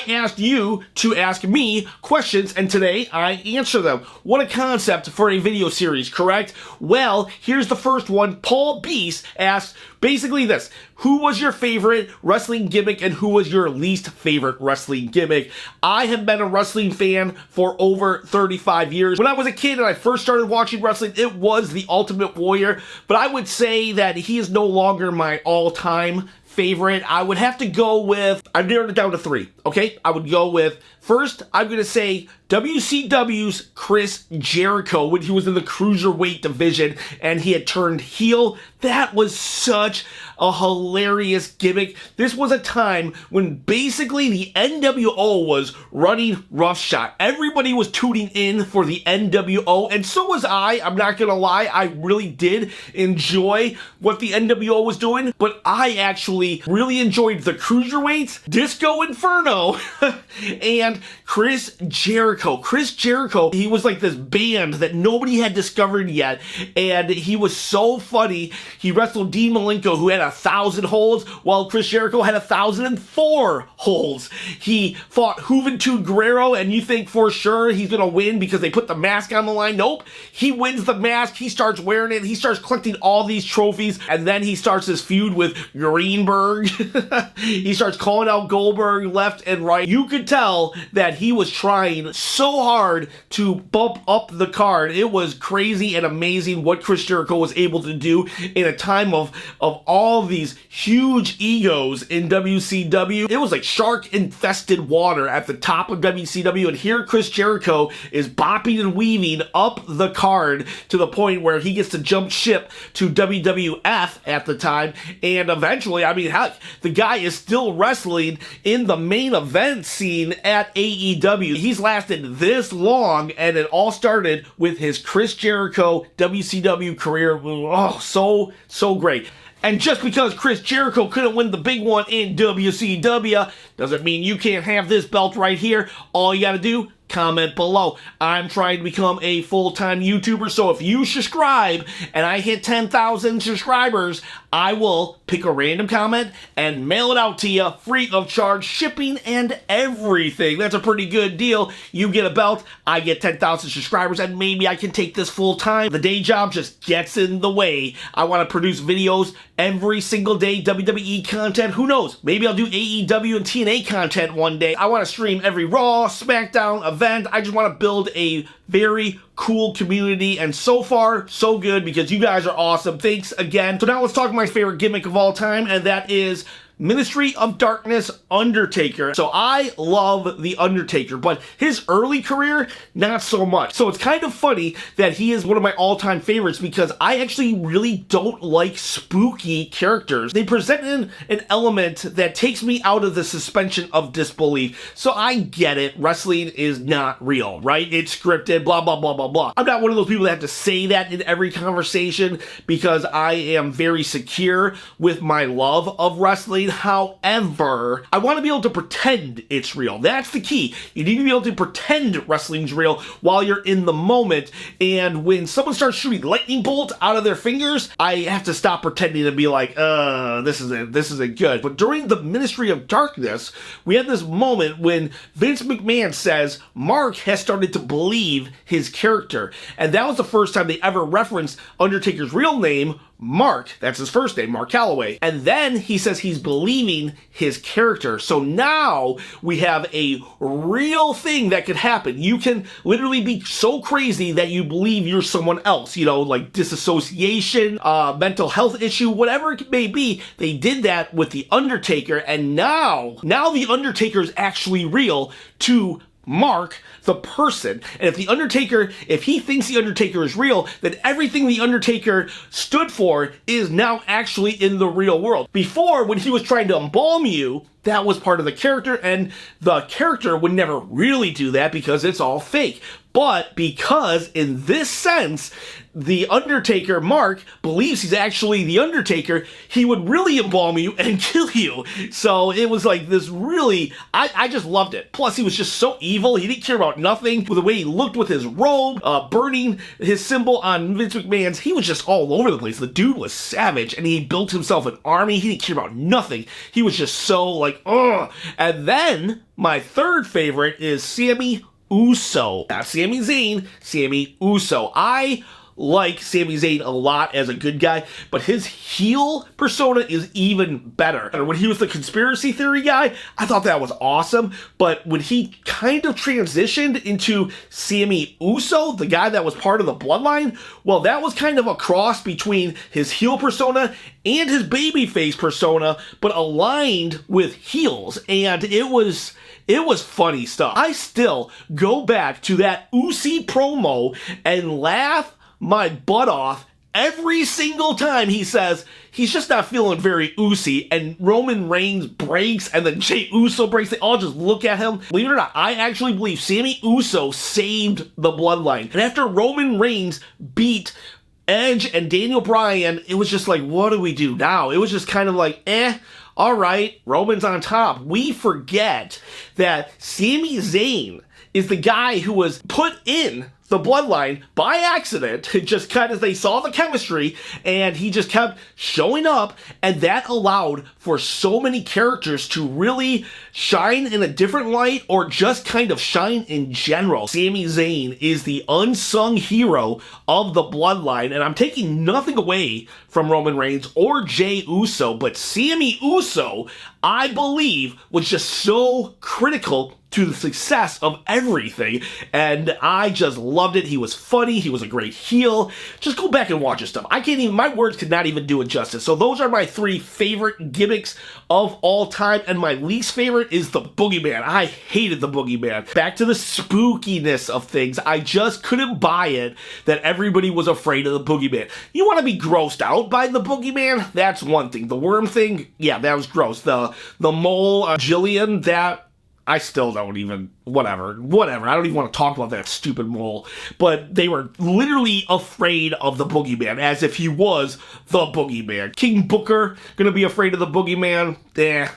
asked you to ask me questions, and today I answer them. What a concept for a video series, correct? Well, here's the first one. Paul Beast asked basically this: who was your favorite wrestling gimmick and who was your least favorite wrestling gimmick? I have been a wrestling fan for over 35 years. When I was a kid and I first started watching wrestling, it was the Ultimate Warrior, but I would say that he is no longer my all-time favorite. I would have to go with, I've narrowed it down to 3, okay? I would go with, first, I'm going to say WCW's Chris Jericho when he was in the Cruiserweight division and he had turned heel. That was such a hilarious gimmick. This was a time when basically the NWO was running roughshod. Everybody was tuning in for the NWO, and so was I. I'm not gonna lie, I really did enjoy what the NWO was doing, but I actually really enjoyed the Cruiserweights, Disco Inferno, and Chris Jericho. Chris Jericho, he was like this band that nobody had discovered yet, and he was so funny. He wrestled Dean Malenko, who had 1,000 holds, while Chris Jericho had 1,004 holds. He fought Juventud Guerrero, and you think for sure he's gonna win because they put the mask on the line. Nope. He wins the mask, he starts wearing it, he starts collecting all these trophies, and then he starts his feud with Greenberg. He starts calling out Goldberg left and right. You could tell that he was trying so hard to bump up the card. It was crazy and amazing what Chris Jericho was able to do in a time of all these huge egos in WCW. It was like shark-infested water at the top of WCW, and here Chris Jericho is bopping and weaving up the card to the point where he gets to jump ship to WWF at the time, and eventually, I mean, heck, the guy is still wrestling in the main event scene at AEW. He's lasted this long, and it all started with his Chris Jericho WCW career. Oh, so great. And just because Chris Jericho couldn't win the big one in WCW doesn't mean you can't have this belt right here. All you gotta do, comment below. I'm trying to become a full-time YouTuber, so if you subscribe and I hit 10,000 subscribers, I will pick a random comment and mail it out to you free of charge, shipping and everything. That's a pretty good deal. You get a belt, I get 10,000 subscribers, and maybe I can take this full-time. The day job just gets in the way. I want to produce videos every single day, WWE content. Who knows? Maybe I'll do AEW and TNA content one day. I want to stream every Raw, SmackDown, event. I just want to build a very cool community, and so far, so good, because you guys are awesome. Thanks again. So now let's talk my favorite gimmick of all time, and that is Ministry of Darkness Undertaker. So I love The Undertaker, but his early career, not so much. So it's kind of funny that he is one of my all-time favorites because I actually really don't like spooky characters. They present an element that takes me out of the suspension of disbelief. So I get it. Wrestling is not real, right? It's scripted, blah, blah, blah, blah, blah. I'm not one of those people that have to say that in every conversation because I am very secure with my love of wrestling. However, I want to be able to pretend it's real. That's the key. You need to be able to pretend wrestling's real while you're in the moment. And when someone starts shooting lightning bolts out of their fingers, I have to stop pretending and be like, this isn't good. But during the Ministry of Darkness, we had this moment when Vince McMahon says Mark has started to believe his character. And that was the first time they ever referenced Undertaker's real name, Mark. That's his first name, Mark Calloway. And then he says he's believing his character. So now we have a real thing that could happen. You can literally be so crazy that you believe you're someone else, you know, like disassociation, mental health issue, whatever it may be. They did that with The Undertaker, and now The Undertaker is actually real to Mark, the person. And if he thinks The Undertaker is real, then everything The Undertaker stood for is now actually in the real world. Before, when he was trying to embalm you, that was part of the character, and the character would never really do that because it's all fake. But because, in this sense, The Undertaker, Mark, believes he's actually The Undertaker, he would really embalm you and kill you. So it was like this really, I just loved it. Plus, he was just so evil. He didn't care about nothing. With the way he looked with his robe, burning his symbol on Vince McMahon's, he was just all over the place. The dude was savage, and he built himself an army. He didn't care about nothing. He was just so, like, like, ugh. And then my third favorite is Sami Uso. Not Sami Zayn, Sami Uso. I like Sami Zayn a lot as a good guy, but his heel persona is even better. And when he was the conspiracy theory guy, I thought that was awesome, but when he kind of transitioned into Sami Uso, the guy that was part of the bloodline, well, that was kind of a cross between his heel persona and his babyface persona, but aligned with heels, and it was funny stuff. I still go back to that Usi promo and laugh my butt off every single time he says he's just not feeling very Usi, and Roman Reigns breaks, and then Jey Uso breaks. They all just look at him. Believe it or not, I actually believe Sami Uso saved the bloodline. And after Roman Reigns beat Edge and Daniel Bryan, it was just like, what do we do now? It was just kind of like, all right, Roman's on top. We forget that Sami Zayn is the guy who was put in the bloodline by accident, just kind of, they saw the chemistry, and he just kept showing up, and that allowed for so many characters to really shine in a different light, or just kind of shine in general. Sami Zayn is the unsung hero of the bloodline, and I'm taking nothing away from Roman Reigns or Jey Uso, but Sami Uso, I believe, was just so critical to the success of everything, and I just loved it. He was funny, he was a great heel. Just go back and watch his stuff. I can't even, my words could not even do it justice. So those are my three favorite gimmicks of all time, and my least favorite is the Boogeyman. I hated the Boogeyman. Back to the spookiness of things, I just couldn't buy it that everybody was afraid of the Boogeyman. You want to be grossed out by the Boogeyman? That's one thing. The worm thing, yeah, that was gross. The mole, Jillian, that I still don't even, whatever. I don't even want to talk about that stupid mole. But they were literally afraid of the Boogeyman, as if he was the Boogeyman. King Booker gonna be afraid of the Boogeyman?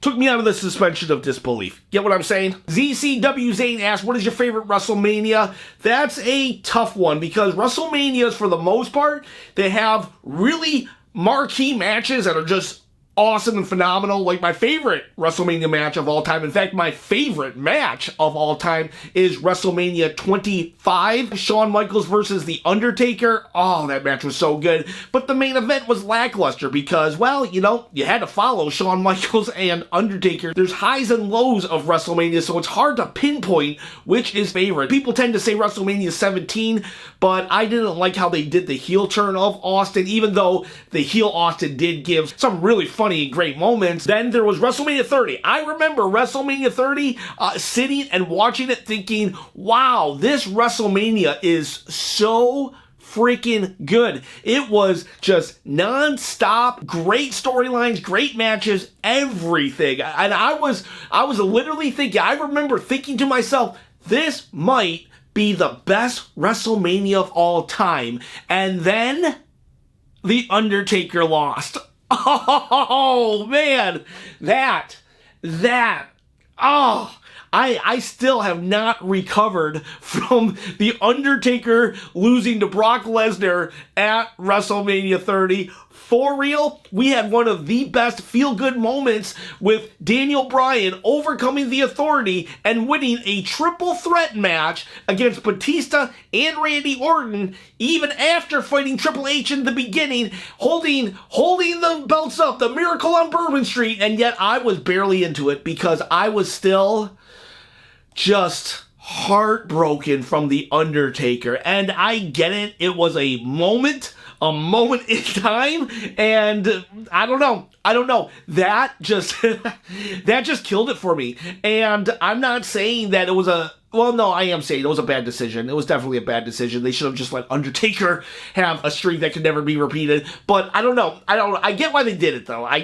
Took me out of the suspension of disbelief. Get what I'm saying? ZCW Zane asked, what is your favorite WrestleMania? That's a tough one, because WrestleManias, for the most part, they have really marquee matches that are just awesome and phenomenal. Like my favorite WrestleMania match of all time, in fact, my favorite match of all time is WrestleMania 25, Shawn Michaels versus The Undertaker. Oh, that match was so good. But the main event was lackluster because, well, you know, you had to follow Shawn Michaels and Undertaker. There's highs and lows of WrestleMania, so it's hard to pinpoint which is favorite. People tend to say WrestleMania 17, but I didn't like how they did the heel turn of Austin, even though the heel Austin did give some really funny and great moments. Then there was WrestleMania 30. I remember WrestleMania 30 sitting and watching it thinking, wow, this WrestleMania is so freaking good. It was just non-stop, great storylines, great matches, everything. And I was literally thinking, I remember thinking to myself, this might be the best WrestleMania of all time. And then The Undertaker lost. Oh, man, I still have not recovered from The Undertaker losing to Brock Lesnar at WrestleMania 30. For real, we had one of the best feel-good moments with Daniel Bryan overcoming the Authority and winning a triple threat match against Batista and Randy Orton, even after fighting Triple H in the beginning, holding the belts up, the Miracle on Bourbon Street, and yet I was barely into it because I was still just heartbroken from The Undertaker. And I get it, it was a moment in time, and I don't know. That just killed it for me. And I'm not saying that it was I am saying it was a bad decision. It was definitely a bad decision. They should have just let Undertaker have a streak that could never be repeated. But I don't know. I get why they did it, though. I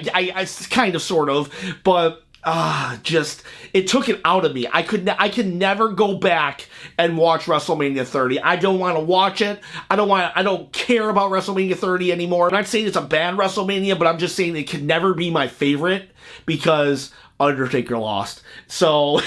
kind of, sort of, but it took it out of me. I can never go back and watch WrestleMania 30. I don't want to watch it. I don't care about WrestleMania 30 anymore. I'm not saying it's a bad WrestleMania, but I'm just saying it can never be my favorite because Undertaker lost. So,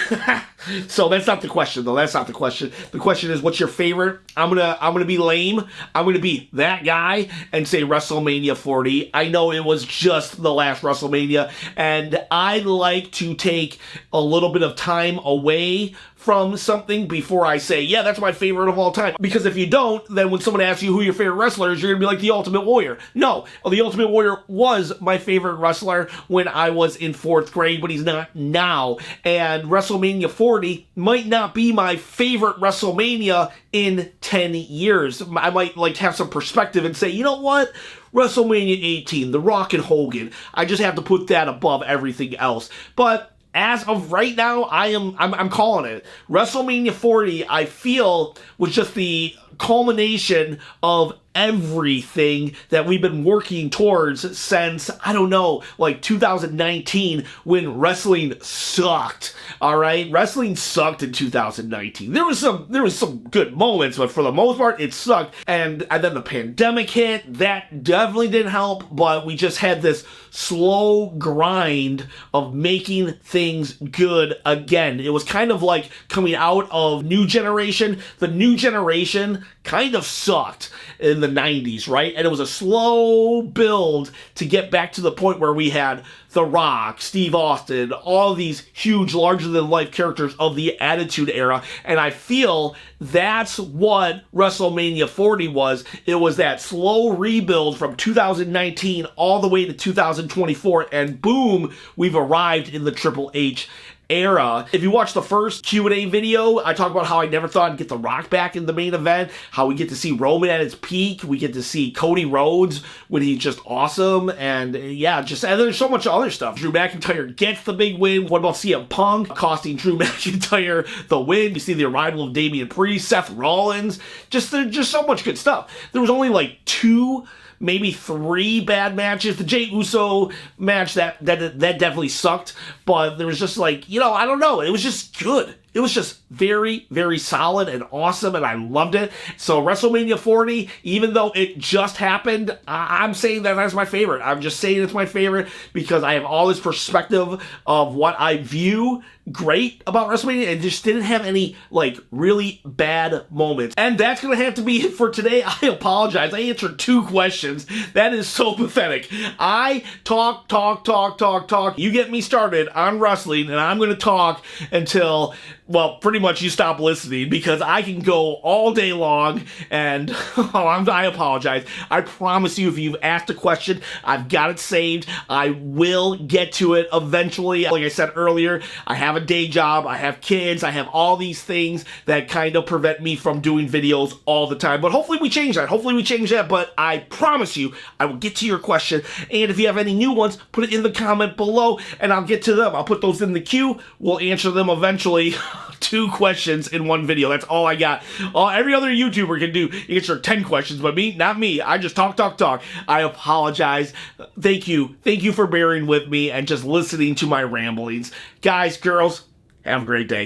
So that's not the question, though. That's not the question. The question is, what's your favorite? I'm gonna be lame. I'm gonna be that guy and say WrestleMania 40. I know it was just the last WrestleMania, and I like to take a little bit of time away from something before I say, yeah, that's my favorite of all time. Because if you don't, then when someone asks you who your favorite wrestler is, you're going to be like The Ultimate Warrior. No, The Ultimate Warrior was my favorite wrestler when I was in 4th grade, but he's not now. And WrestleMania 40 might not be my favorite WrestleMania in 10 years. I might like have some perspective and say, you know what? WrestleMania 18, The Rock and Hogan, I just have to put that above everything else. But as of right now, I'm calling it. WrestleMania 40, I feel, was just the culmination of everything that we've been working towards since, I don't know, like 2019 when wrestling sucked. All right, wrestling sucked in 2019. There was some good moments, but for the most part, it sucked. And then the pandemic hit. That definitely didn't help. But we just had this slow grind of making things good again. It was kind of like coming out of New Generation. The New Generation kind of sucked in the 90s, right? And it was a slow build to get back to the point where we had The Rock, Steve Austin, all these huge, larger-than-life characters of the Attitude Era, and I feel that's what WrestleMania 40 was. It was that slow rebuild from 2019 all the way to 2024, and boom, we've arrived in the Triple H era. If you watch the first Q&A video, I talk about how I never thought I'd get The Rock back in the main event, how we get to see Roman at his peak, we get to see Cody Rhodes when he's just awesome, and yeah, and there's so much other stuff. Drew McIntyre gets the big win. What about CM Punk costing Drew McIntyre the win? You see the arrival of Damian Priest, Seth Rollins, there's just so much good stuff. There was only like 2, maybe 3 bad matches. The Jey Uso match, that definitely sucked, but there was just like, I don't know, it was just good. It was just very, very solid and awesome, and I loved it. So WrestleMania 40, even though it just happened, I'm saying that that's my favorite. I'm just saying it's my favorite because I have all this perspective of what I view great about WrestleMania and just didn't have any, like, really bad moments. And that's going to have to be it for today. I apologize. I answered 2 questions. That is so pathetic. I talk. You get me started on wrestling, and I'm going to talk until, well, pretty much you stop listening because I can go all day long, and I apologize. I promise you, if you've asked a question, I've got it saved. I will get to it eventually. Like I said earlier, I have a day job, I have kids, I have all these things that kind of prevent me from doing videos all the time. But hopefully we change that. But I promise you, I will get to your question. And if you have any new ones, put it in the comment below, and I'll get to them. I'll put those in the queue. We'll answer them eventually. 2 questions in one video. That's all I got. Every other YouTuber can do answer 10 questions, but me, not me. I just talk. I apologize. Thank you for bearing with me and just listening to my ramblings. Guys, girls, have a great day.